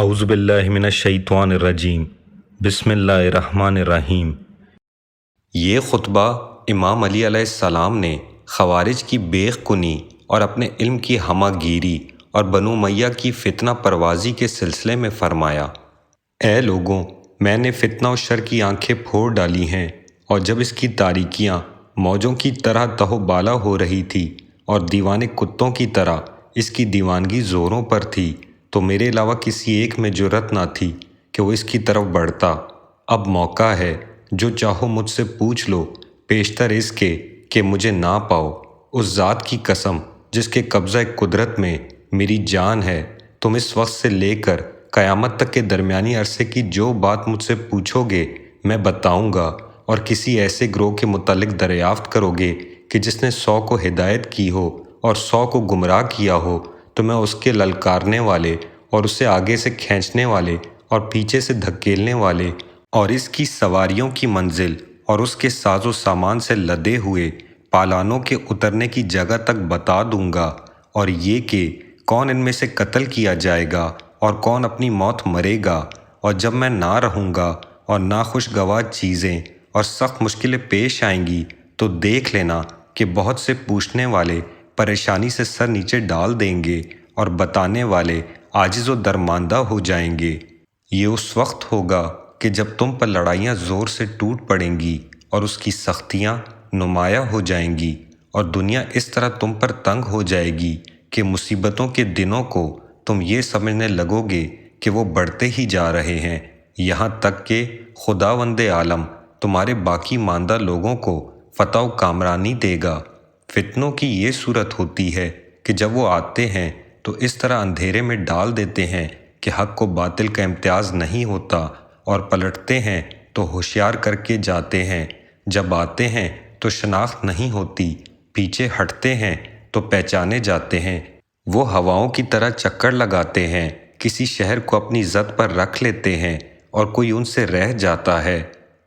اعوذ باللہ من الشیطان الرجیم بسم اللہ الرحمن الرحیم۔ یہ خطبہ امام علی علیہ السلام نے خوارج کی بیخ کنی اور اپنے علم کی ہمہ گیری اور بنو امیہ کی فتنہ پروازی کے سلسلے میں فرمایا۔ اے لوگوں، میں نے فتنہ و شر کی آنکھیں پھوڑ ڈالی ہیں، اور جب اس کی تاریکیاں موجوں کی طرح تہو بالا ہو رہی تھی اور دیوانے کتوں کی طرح اس کی دیوانگی زوروں پر تھی، تو میرے علاوہ کسی ایک میں جرأت نہ تھی کہ وہ اس کی طرف بڑھتا۔ اب موقع ہے، جو چاہو مجھ سے پوچھ لو، پیشتر اس کے کہ مجھے نہ پاؤ۔ اس ذات کی قسم جس کے قبضہ قدرت میں میری جان ہے، تم اس وقت سے لے کر قیامت تک کے درمیانی عرصے کی جو بات مجھ سے پوچھو گے میں بتاؤں گا، اور کسی ایسے گروہ کے متعلق دریافت کرو گے کہ جس نے 100 کو ہدایت کی ہو اور 100 کو گمراہ کیا ہو، تو میں اس کے للکارنے والے اور اسے آگے سے کھینچنے والے اور پیچھے سے دھکیلنے والے اور اس کی سواریوں کی منزل اور اس کے ساز و سامان سے لدے ہوئے پالانوں کے اترنے کی جگہ تک بتا دوں گا، اور یہ کہ کون ان میں سے قتل کیا جائے گا اور کون اپنی موت مرے گا۔ اور جب میں نہ رہوں گا اور ناخوشگوار چیزیں اور سخت مشکلیں پیش آئیں گی، تو دیکھ لینا کہ بہت سے پوچھنے والے پریشانی سے سر نیچے ڈال دیں گے اور بتانے والے عاجز و درماندہ ہو جائیں گے۔ یہ اس وقت ہوگا کہ جب تم پر لڑائیاں زور سے ٹوٹ پڑیں گی اور اس کی سختیاں نمایاں ہو جائیں گی، اور دنیا اس طرح تم پر تنگ ہو جائے گی کہ مصیبتوں کے دنوں کو تم یہ سمجھنے لگو گے کہ وہ بڑھتے ہی جا رہے ہیں، یہاں تک کہ خداوند عالم تمہارے باقی ماندہ لوگوں کو فتح و کامرانی دے گا۔ فتنوں کی یہ صورت ہوتی ہے کہ جب وہ آتے ہیں تو اس طرح اندھیرے میں ڈال دیتے ہیں کہ حق و باطل کا امتیاز نہیں ہوتا، اور پلٹتے ہیں تو ہوشیار کر کے جاتے ہیں۔ جب آتے ہیں تو شناخت نہیں ہوتی، پیچھے ہٹتے ہیں تو پہچانے جاتے ہیں۔ وہ ہواؤں کی طرح چکر لگاتے ہیں، کسی شہر کو اپنی زد پر رکھ لیتے ہیں اور کوئی ان سے رہ جاتا ہے۔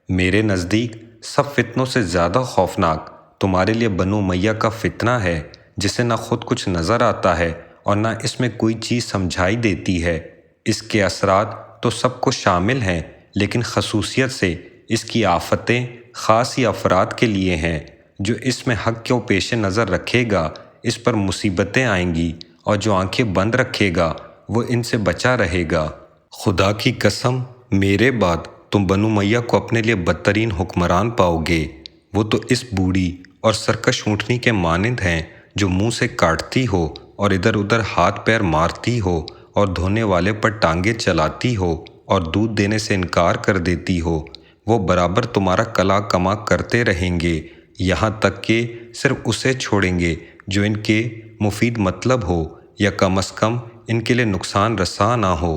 میرے نزدیک سب فتنوں سے زیادہ خوفناک تمہارے لیے بنو امیہ کا فتنہ ہے، جسے نہ خود کچھ نظر آتا ہے اور نہ اس میں کوئی چیز سمجھائی دیتی ہے۔ اس کے اثرات تو سب کو شامل ہیں، لیکن خصوصیت سے اس کی آفتیں خاص ہی افراد کے لیے ہیں۔ جو اس میں حق کو پیش نظر رکھے گا اس پر مصیبتیں آئیں گی، اور جو آنکھیں بند رکھے گا وہ ان سے بچا رہے گا۔ خدا کی قسم، میرے بعد تم بنو امیہ کو اپنے لیے بدترین حکمران پاؤ گے۔ وہ تو اس بوڑھی اور سرکش اونٹنی کے مانند ہیں جو منہ سے کاٹتی ہو اور ادھر ادھر ہاتھ پیر مارتی ہو اور دھونے والے پر ٹانگیں چلاتی ہو اور دودھ دینے سے انکار کر دیتی ہو۔ وہ برابر تمہارا کلا کما کرتے رہیں گے، یہاں تک کہ صرف اسے چھوڑیں گے جو ان کے مفید مطلب ہو یا کم از کم ان کے لیے نقصان رساں نہ ہو،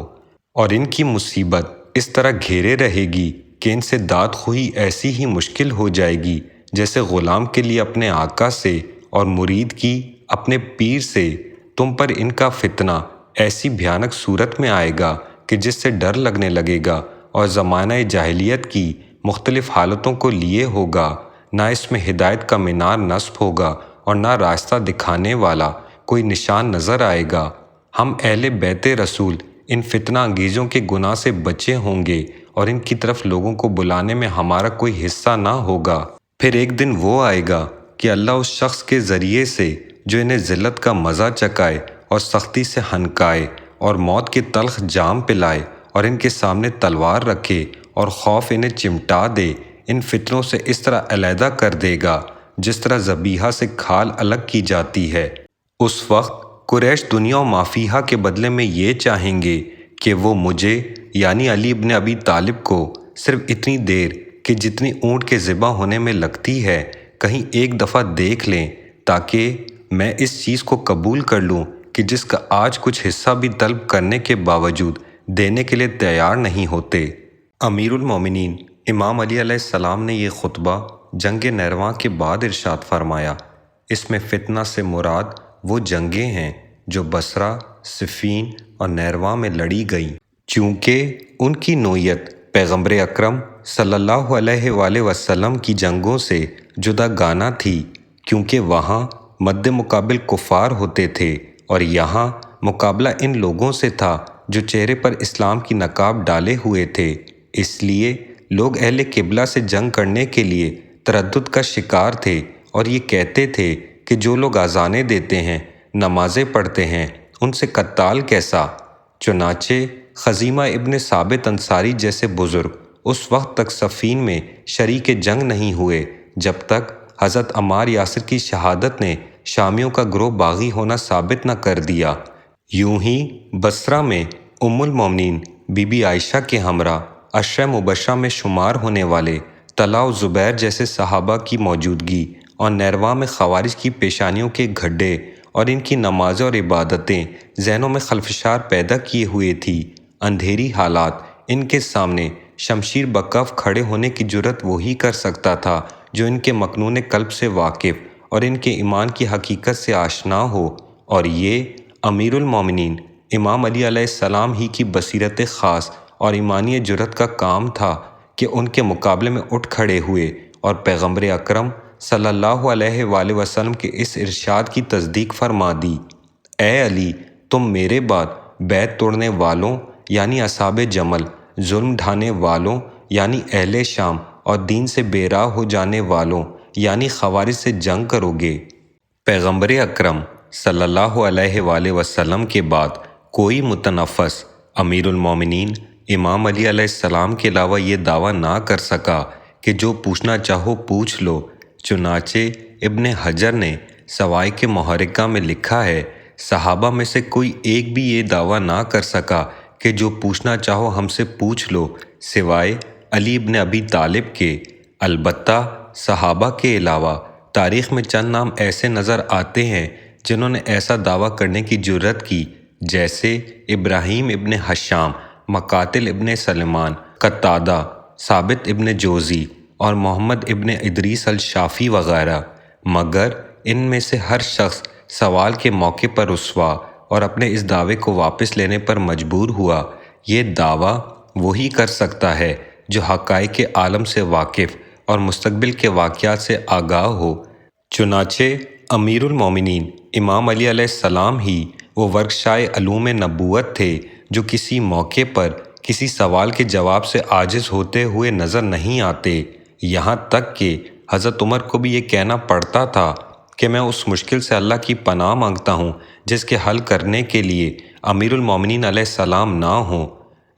اور ان کی مصیبت اس طرح گھیرے رہے گی کہ ان سے داد خوئی ایسی ہی مشکل ہو جائے گی جیسے غلام کے لیے اپنے آقا سے اور مرید کی اپنے پیر سے۔ تم پر ان کا فتنہ ایسی بھیانک صورت میں آئے گا کہ جس سے ڈر لگنے لگے گا، اور زمانہ جاہلیت کی مختلف حالتوں کو لیے ہوگا۔ نہ اس میں ہدایت کا مینار نصب ہوگا اور نہ راستہ دکھانے والا کوئی نشان نظر آئے گا۔ ہم اہل بیت رسول ان فتنہ انگیزوں کے گناہ سے بچے ہوں گے، اور ان کی طرف لوگوں کو بلانے میں ہمارا کوئی حصہ نہ ہوگا۔ پھر ایک دن وہ آئے گا کہ اللہ اس شخص کے ذریعے سے جو انہیں ذلت کا مزہ چکائے اور سختی سے ہنکائے اور موت کے تلخ جام پلائے، اور ان کے سامنے تلوار رکھے اور خوف انہیں چمٹا دے، ان فتنوں سے اس طرح علیحدہ کر دے گا جس طرح ذبیحہ سے کھال الگ کی جاتی ہے۔ اس وقت قریش دنیا و ما فیہا کے بدلے میں یہ چاہیں گے کہ وہ مجھے یعنی علی ابن ابی طالب کو صرف اتنی دیر کہ جتنی اونٹ کے ذبح ہونے میں لگتی ہے کہیں ایک دفعہ دیکھ لیں، تاکہ میں اس چیز کو قبول کر لوں کہ جس کا آج کچھ حصہ بھی طلب کرنے کے باوجود دینے کے لیے تیار نہیں ہوتے۔ امیر المومنین امام علی علیہ السلام نے یہ خطبہ جنگ نیرواں کے بعد ارشاد فرمایا۔ اس میں فتنہ سے مراد وہ جنگیں ہیں جو بصرہ، صفین اور نیرواں میں لڑی گئیں، چونکہ ان کی نوعیت پیغمبر اکرم صلی اللہ علیہ وآلہ وسلم کی جنگوں سے جدا گانا تھی، کیونکہ وہاں مد مقابل کفار ہوتے تھے، اور یہاں مقابلہ ان لوگوں سے تھا جو چہرے پر اسلام کی نقاب ڈالے ہوئے تھے، اس لیے لوگ اہل قبلہ سے جنگ کرنے کے لیے تردد کا شکار تھے اور یہ کہتے تھے کہ جو لوگ اذانیں دیتے ہیں، نمازیں پڑھتے ہیں، ان سے قتال کیسا؟ چنانچہ خزیمہ ابن ثابت انصاری جیسے بزرگ اس وقت تک صفین میں شریک جنگ نہیں ہوئے جب تک حضرت عمار یاسر کی شہادت نے شامیوں کا گروہ باغی ہونا ثابت نہ کر دیا۔ یوں ہی بصرہ میں ام المومنین بی بی عائشہ کے ہمراہ عشرہ مبشرہ میں شمار ہونے والے طلحہ و زبیر جیسے صحابہ کی موجودگی اور نیرواں میں خوارج کی پیشانیوں کے گھڈے اور ان کی نمازیں اور عبادتیں ذہنوں میں خلفشار پیدا کیے ہوئے تھی۔ اندھیری حالات ان کے سامنے شمشیر بکف کھڑے ہونے کی جرت وہی کر سکتا تھا جو ان کے مکنون قلب سے واقف اور ان کے ایمان کی حقیقت سے آشنا ہو، اور یہ امیر المومنین امام علی علیہ السلام ہی کی بصیرت خاص اور ایمانی جرت کا کام تھا کہ ان کے مقابلے میں اٹھ کھڑے ہوئے اور پیغمبر اکرم صلی اللہ علیہ وآلہ وسلم کے اس ارشاد کی تصدیق فرما دی: اے علی، تم میرے بعد بیعت توڑنے والوں یعنی اصحاب جمل، ظلم ڈھانے والوں یعنی اہل شام اور دین سے بے راہ ہو جانے والوں یعنی خوارج سے جنگ کرو گے۔ پیغمبر اکرم صلی اللہ علیہ وآلہ وسلم کے بعد کوئی متنفس امیر المومنین امام علی علیہ السلام کے علاوہ یہ دعویٰ نہ کر سکا کہ جو پوچھنا چاہو پوچھ لو۔ چنانچہ ابن حجر نے سوائق محرقہ میں لکھا ہے، صحابہ میں سے کوئی ایک بھی یہ دعویٰ نہ کر سکا کہ جو پوچھنا چاہو ہم سے پوچھ لو سوائے علی ابن ابی طالب کے۔ البتہ صحابہ کے علاوہ تاریخ میں چند نام ایسے نظر آتے ہیں جنہوں نے ایسا دعویٰ کرنے کی جرت کی، جیسے ابراہیم ابن حشام، مقاتل ابن سلیمان، قتادہ، ثابت ابن جوزی اور محمد ابن ادریس الشافی وغیرہ، مگر ان میں سے ہر شخص سوال کے موقع پر رسوا اور اپنے اس دعوے کو واپس لینے پر مجبور ہوا۔ یہ دعویٰ وہی کر سکتا ہے جو حقائق عالم سے واقف اور مستقبل کے واقعات سے آگاہ ہو۔ چنانچہ امیر المومنین امام علی علیہ السلام ہی وہ ورکشائے علوم نبوت تھے جو کسی موقع پر کسی سوال کے جواب سے عاجز ہوتے ہوئے نظر نہیں آتے، یہاں تک کہ حضرت عمر کو بھی یہ کہنا پڑتا تھا کہ میں اس مشکل سے اللہ کی پناہ مانگتا ہوں جس کے حل کرنے کے لیے امیر المومنین علیہ السلام نہ ہوں۔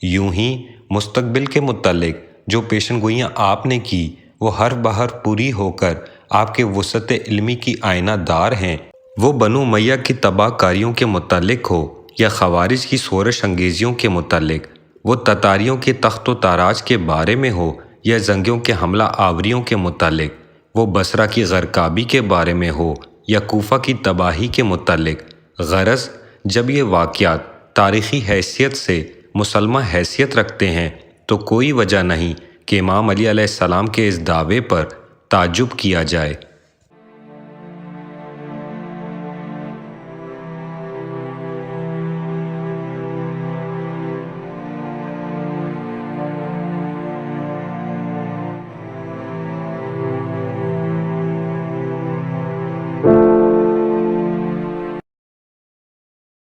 یوں ہی مستقبل کے متعلق جو پیشن گوئیاں آپ نے کی وہ ہر بہر پوری ہو کر آپ کے وسعت علمی کی آئینہ دار ہیں، وہ بنو امیہ کی تباہ کاریوں کے متعلق ہو یا خوارج کی شورش انگیزیوں کے متعلق، وہ تتاریوں کے تخت و تاراج کے بارے میں ہو یا زنگیوں کے حملہ آوریوں کے متعلق، وہ بصرہ کی غرقابی کے بارے میں ہو یا کوفہ کی تباہی کے متعلق۔ غرض جب یہ واقعات تاریخی حیثیت سے مسلمہ حیثیت رکھتے ہیں تو کوئی وجہ نہیں کہ امام علی علیہ السلام کے اس دعوے پر تعجب کیا جائے۔